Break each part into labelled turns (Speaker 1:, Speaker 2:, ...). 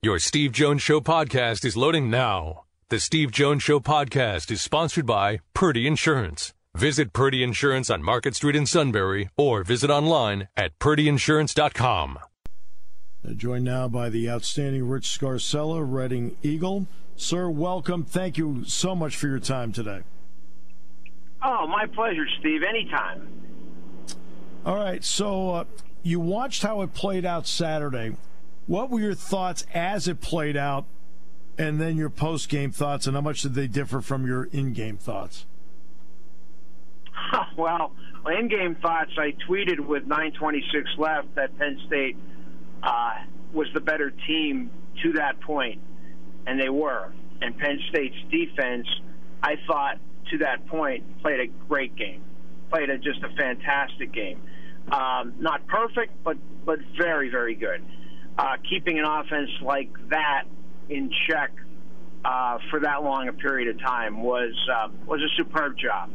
Speaker 1: Your Steve Jones Show podcast is loading now. The Steve Jones Show podcast is sponsored by Purdy Insurance. Visit Purdy Insurance on Market Street in Sunbury or visit online at purdyinsurance.com.
Speaker 2: Joined now by the outstanding Rich Scarcella, Reading Eagle. Sir, welcome. Thank you so much for your time today.
Speaker 3: Oh, my pleasure, Steve. Anytime.
Speaker 2: All right, so you watched how it played out Saturday. What were your thoughts as it played out, and then your post-game thoughts, and how much did they differ from your in-game thoughts?
Speaker 3: Well, my in-game thoughts, I tweeted with 9:26 left that Penn State was the better team to that point, and they were. And Penn State's defense, I thought, to that point, played a great game, just a fantastic game. Not perfect, but very, very good. Keeping an offense like that in check for that long a period of time was a superb job.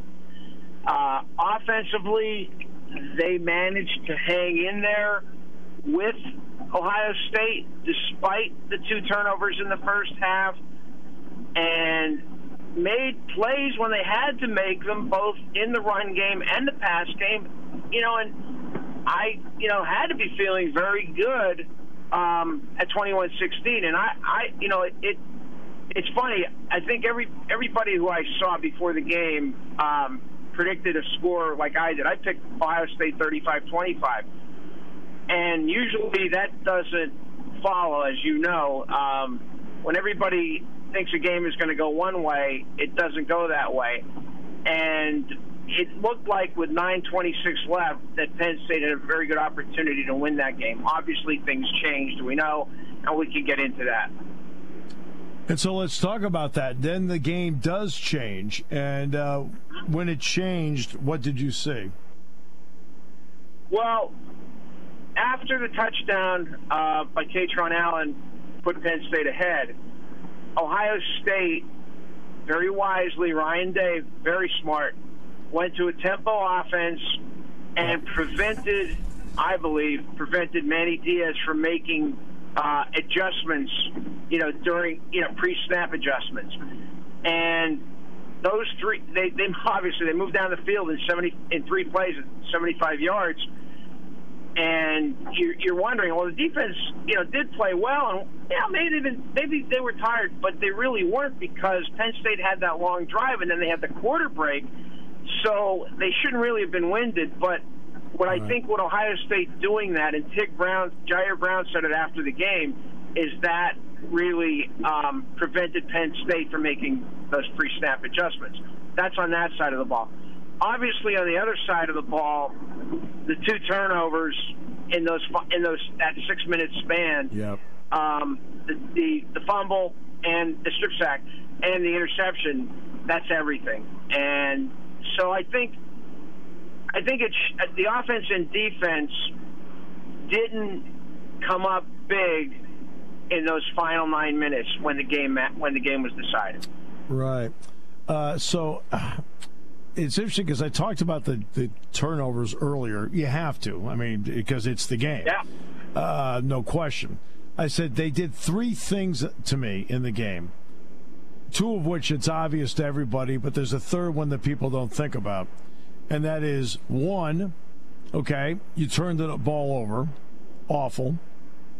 Speaker 3: Offensively, they managed to hang in there with Ohio State despite the 2 turnovers in the first half, and made plays when they had to make them, both in the run game and the pass game. And I had to be feeling very good at 21-16, and it's funny. I think everybody who I saw before the game predicted a score like I did. I picked Ohio State 35-25, and usually that doesn't follow, as you know. When everybody thinks a game is going to go one way, it doesn't go that way, and it looked like with 9:26 left that Penn State had a very good opportunity to win that game. Obviously, things changed, we know, and we can get into that.
Speaker 2: And so let's talk about that. Then the game does change, and when it changed, what did you see?
Speaker 3: Well, after the touchdown by Katron Allen put Penn State ahead, Ohio State, very wisely, Ryan Day, very smart, went to a tempo offense and prevented Manny Diaz from making adjustments, during, pre-snap adjustments. And those three, they obviously moved down the field in 3 plays at 75 yards. And you're wondering, well, the defense, did play well, and maybe they were tired, but they really weren't, because Penn State had that long drive, and then they had the quarter break, so they shouldn't really have been winded. But I think what Ohio State doing that, and Jair Brown said it after the game, is that really prevented Penn State from making those pre-snap adjustments. That's on that side of the ball. Obviously, on the other side of the ball, the 2 turnovers in that 6-minute span, the fumble and the strip sack and the interception, that's everything. And so I think it's the offense and defense didn't come up big in those final 9 minutes when the game was decided.
Speaker 2: Right. So it's interesting because I talked about the turnovers earlier. You have to. I mean, because it's the game. Yeah. No question. I said they did 3 things to me in the game, 2 of which it's obvious to everybody, but there's a third one that people don't think about. And that is, 1, you turned the ball over. Awful.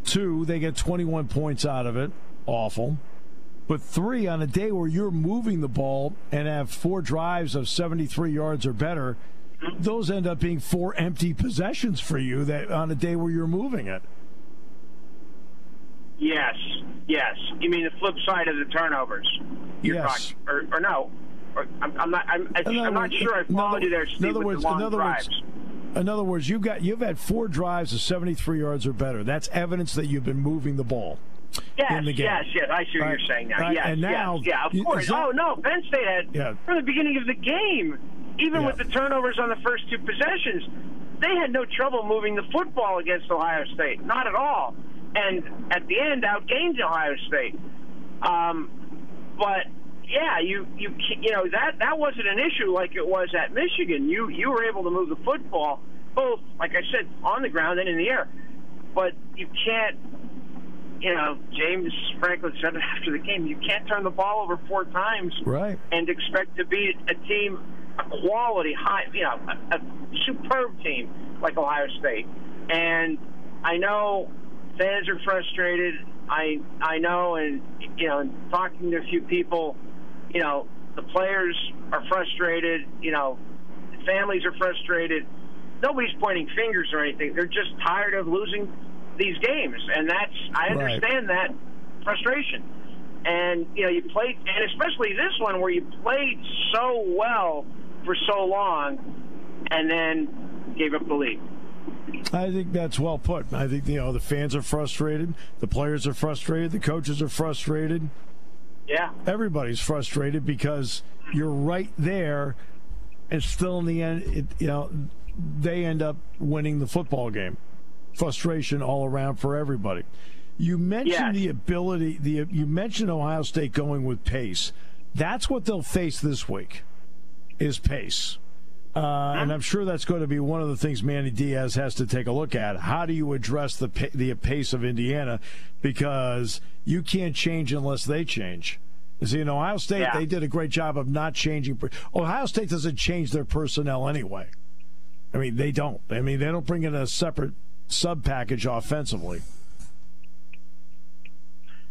Speaker 2: 2, they get 21 points out of it. Awful. But 3, on a day where you're moving the ball and have 4 drives of 73 yards or better, those end up being 4 empty possessions for you that on a day where you're moving it.
Speaker 3: Yes. You mean the flip side of the turnovers?
Speaker 2: Yes.
Speaker 3: Or no? I'm not sure I followed you there, Steve.
Speaker 2: In other words, you've had 4 drives of 73 yards or better. That's evidence that you've been moving the ball. In the game.
Speaker 3: Yes. I see what you're saying now.
Speaker 2: Right. And now,
Speaker 3: of course. Penn State had from the beginning of the game, even with the turnovers on the first 2 possessions, they had no trouble moving the football against Ohio State, not at all. And at the end, outgained Ohio State. But yeah, that wasn't an issue like it was at Michigan. You were able to move the football both, like I said, on the ground and in the air. But you can't James Franklin said it after the game, you can't turn the ball over 4 times and expect to beat a team, a quality, a superb team like Ohio State. And I know fans are frustrated. I know, and talking to a few people, the players are frustrated. Families are frustrated. Nobody's pointing fingers or anything. They're just tired of losing these games, and I understand that frustration. And you played, and especially this one where you played so well for so long, and then gave up the lead.
Speaker 2: I think that's well put. I think the fans are frustrated, the players are frustrated, the coaches are frustrated.
Speaker 3: Yeah,
Speaker 2: everybody's frustrated because you're right there, and still in the end, they end up winning the football game. Frustration all around for everybody. You mentioned the ability. You mentioned Ohio State going with pace. That's what they'll face this week, is pace. And I'm sure that's going to be one of the things Manny Diaz has to take a look at. How do you address the pace of Indiana? Because you can't change unless they change. See, in Ohio State, they did a great job of not changing. Ohio State doesn't change their personnel anyway. I mean, they don't. I mean, they don't bring in a separate sub-package offensively.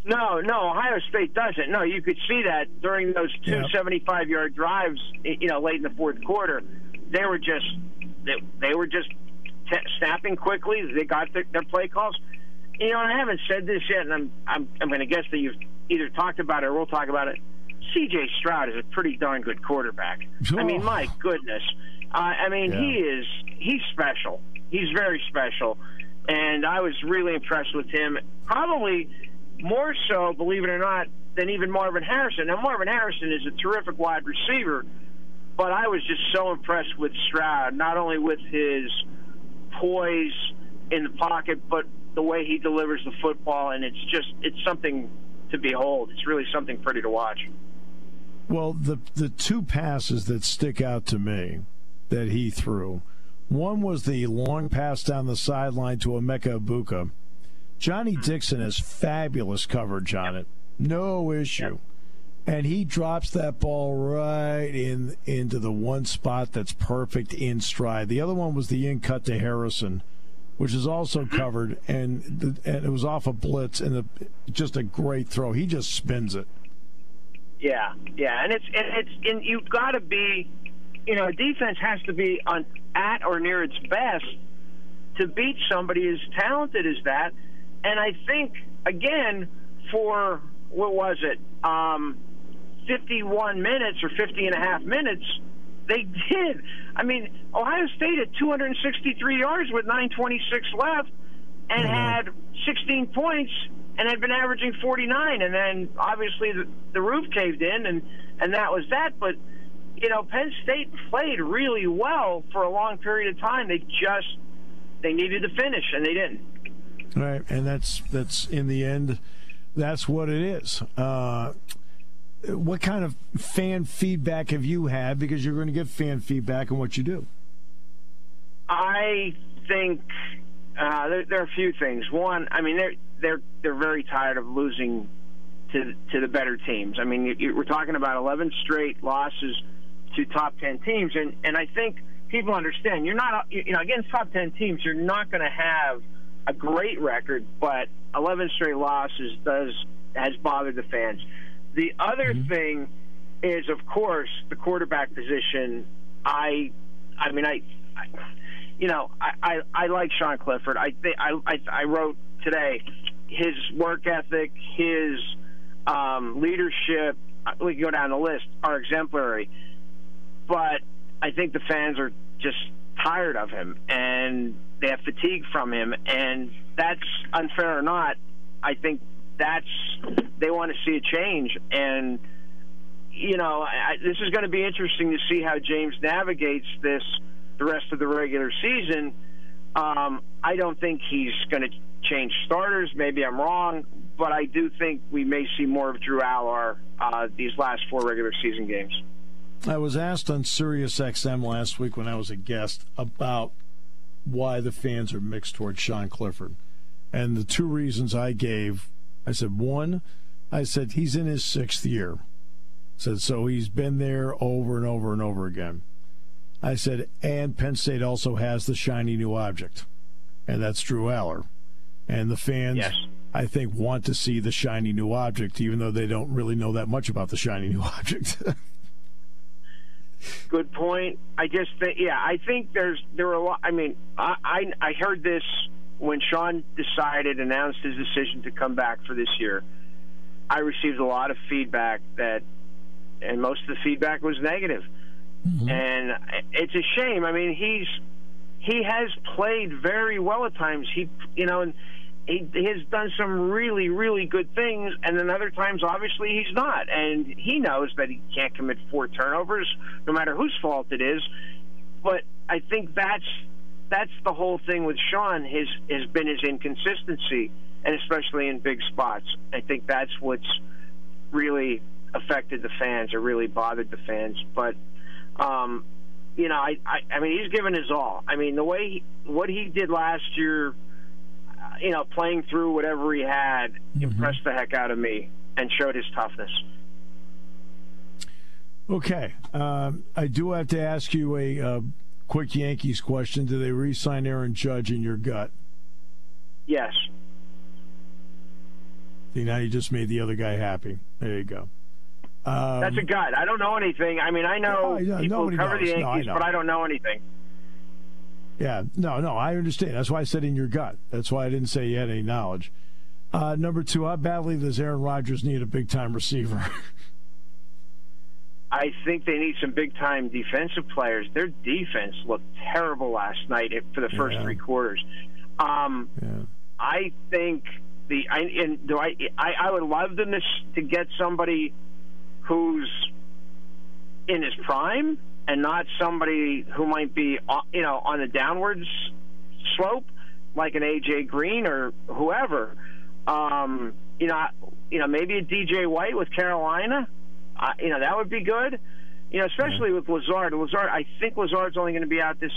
Speaker 3: No, Ohio State doesn't. No, you could see that during those two 75-yard drives, late in the fourth quarter. They were just snapping quickly. They got their play calls. And I haven't said this yet, and I'm going to guess that you've either talked about it or we'll talk about it. C.J. Stroud is a pretty darn good quarterback. I mean, my goodness. He's special. He's very special. And I was really impressed with him, probably more so, believe it or not, than even Marvin Harrison. Now, Marvin Harrison is a terrific wide receiver, but I was just so impressed with Stroud, not only with his poise in the pocket, but the way he delivers the football, and it's something to behold. It's really something pretty to watch.
Speaker 2: Well, the two passes that stick out to me that he threw, one was the long pass down the sideline to Emeka Egbuka. Johnny Dixon has fabulous coverage on it. No issue. And he drops that ball right into the one spot that's perfect in stride. The other one was the in-cut to Harrison, which is also covered, and it was off a blitz, and just a great throw. He just spins it. Yeah, and you've got to be, a defense has to be at or near its best to beat somebody as talented as that. And I think, again, for, 51 minutes or 50 and a half minutes, they did. I mean, Ohio State had 263 yards with 9:26 left and had 16 points and had been averaging 49. And then, obviously, the roof caved in, and that was that. But, Penn State played really well for a long period of time. They needed to finish, and they didn't. Right, and that's in the end, that's what it is. What kind of fan feedback have you had? Because you're going to get fan feedback on what you do.
Speaker 3: I think there are a few things. One, I mean, they're very tired of losing to the better teams. I mean, we're talking about 11 straight losses to top 10 teams, and I think people understand you're not against top 10 teams. You're not going to have a great record, but 11 straight losses has bothered the fans. The other thing is, of course, the quarterback position. I like Sean Clifford. I wrote today his work ethic, his leadership. We can go down the list, are exemplary. But I think the fans are just tired of him, and they have fatigue from him, and that's unfair or not. I think they want to see a change, and this is going to be interesting to see how James navigates the rest of the regular season. I don't think he's going to change starters. Maybe I'm wrong, but I do think we may see more of Drew Allar these last 4 regular season games.
Speaker 2: I was asked on Sirius XM last week when I was a guest about why the fans are mixed towards Sean Clifford. And the two reasons I gave I said, one, I said, he's in his 6th year. I said, so he's been there over and over and over again. I said, and Penn State also has the shiny new object, and that's Drew Allar. And the fans, yes, I think, want to see the shiny new object, even though they don't really know that much about the shiny new object.
Speaker 3: Good point. I just think, I think there were a lot. I mean, I heard this when Sean announced his decision to come back for this year. I received a lot of feedback and most of the feedback was negative. Mm-hmm. And it's a shame. I mean, he has played very well at times. He has done some really, really good things, and then other times, obviously, he's not. And he knows that he can't commit 4 turnovers, no matter whose fault it is. But I think that's the whole thing with Sean has been his inconsistency, and especially in big spots. I think that's what's really affected the fans or really bothered the fans. But I mean, he's given his all. I mean, what he did last year, playing through whatever he had, impressed the heck out of me and showed his toughness.
Speaker 2: Okay. I do have to ask you a quick Yankees question. Do they re-sign Aaron Judge in your gut?
Speaker 3: Yes.
Speaker 2: See, now you just made the other guy happy. There you go.
Speaker 3: That's a gut. I don't know anything. I mean, I know people who cover the Yankees, but I don't know anything.
Speaker 2: Yeah, no, I understand. That's why I said in your gut. That's why I didn't say you had any knowledge. Number 2, how badly does Aaron Rodgers need a big-time receiver?
Speaker 3: I think they need some big-time defensive players. Their defense looked terrible last night for the first 3 quarters. I think I would love them to get somebody who's in his prime and not somebody who might be, on the downwards slope, like an A.J. Green or whoever. Maybe a D.J. White with Carolina. That would be good. Especially with Lazard. I think Lazard's only going to be out this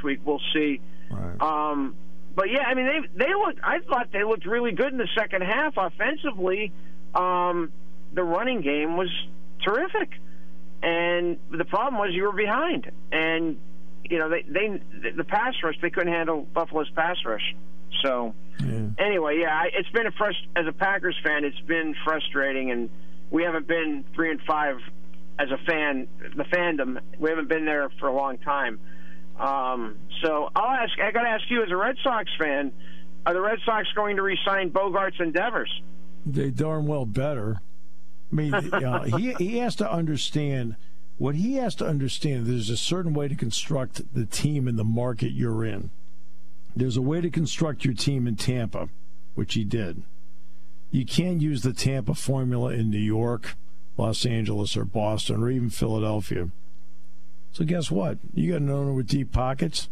Speaker 3: week. We'll see. Right. But yeah, I mean, I thought they looked really good in the second half offensively. The running game was terrific. And the problem was you were behind, and the pass rush, they couldn't handle Buffalo's pass rush. So anyway, it's been as a Packers fan, it's been frustrating, and we haven't been 3-5 as a fan. The fandom, we haven't been there for a long time. So I got to ask you, as a Red Sox fan, are the Red Sox going to re-sign Bogarts and Devers?
Speaker 2: They darn well better. I mean, he has to understand what he has to understand. There's a certain way to construct the team in the market you're in. There's a way to construct your team in Tampa, which he did. You can't use the Tampa formula in New York, Los Angeles, or Boston, or even Philadelphia. So guess what? You got an owner with deep pockets.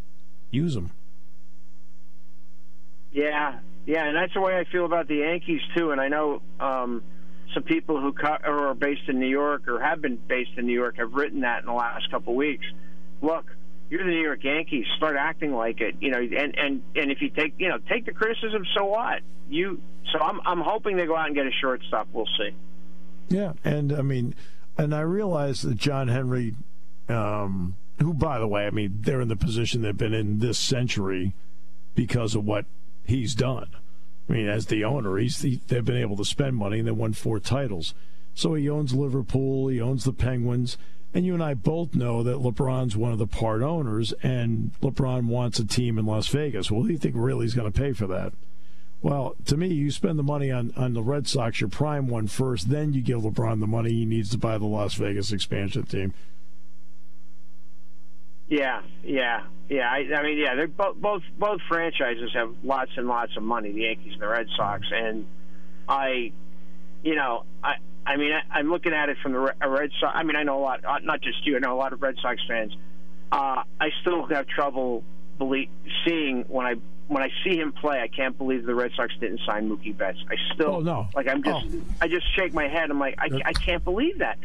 Speaker 2: Use them.
Speaker 3: Yeah, and that's the way I feel about the Yankees too. And I know some people who are based in New York or have been based in New York have written that in the last couple of weeks. Look, you're the New York Yankees. Start acting like it, And if you take the criticism, so what? So I'm hoping they go out and get a shortstop. We'll see.
Speaker 2: Yeah, and I realize that John Henry, who, by the way, they're in the position they've been in this century because of what he's done. As the owner, they've been able to spend money, and they won 4 titles. So he owns Liverpool, he owns the Penguins, and you and I both know that LeBron's one of the part owners, and LeBron wants a team in Las Vegas. Well, who do you think really is going to pay for that? Well, to me, you spend the money on the Red Sox, your prime one first, then you give LeBron the money he needs to buy the Las Vegas expansion team.
Speaker 3: Yeah. They're both franchises have lots and lots of money, the Yankees and the Red Sox, and I'm looking at it from a Red Sox. I know a lot, not just you. I know a lot of Red Sox fans. I still have trouble seeing when I see him play. I can't believe the Red Sox didn't sign Mookie Betts. I still I just shake my head. I'm like, I can't believe that.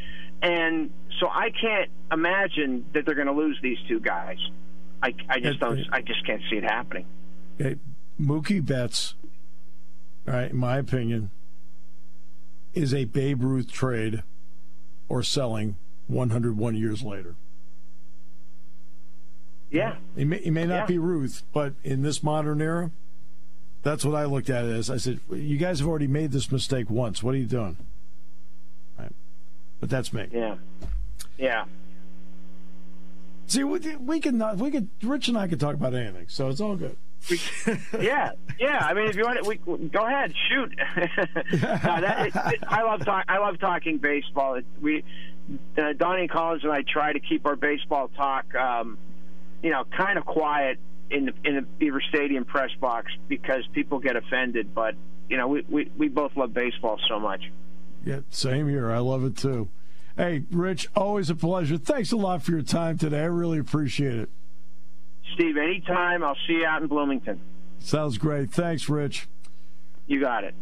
Speaker 3: And so I can't imagine that they're going to lose these 2 guys. I just can't see it happening.
Speaker 2: Mookie Betts all right, in my opinion, is a Babe Ruth trade or selling 101 years later.
Speaker 3: Yeah.
Speaker 2: He may not be Ruth, but in this modern era, that's what I looked at it as. I said, you guys have already made this mistake once. What are you doing? Right. But that's me.
Speaker 3: Yeah. Yeah.
Speaker 2: See, we could Rich and I could talk about anything, so it's all good.
Speaker 3: Yeah. I mean, if you want it, go ahead, shoot. I love talking baseball. Donnie and Collins and I try to keep our baseball talk, kind of quiet in the Beaver Stadium press box because people get offended. But we both love baseball so much.
Speaker 2: Yeah, same here. I love it too. Hey, Rich, always a pleasure. Thanks a lot for your time today. I really appreciate it.
Speaker 3: Steve, anytime. I'll see you out in Bloomington.
Speaker 2: Sounds great. Thanks, Rich.
Speaker 3: You got it.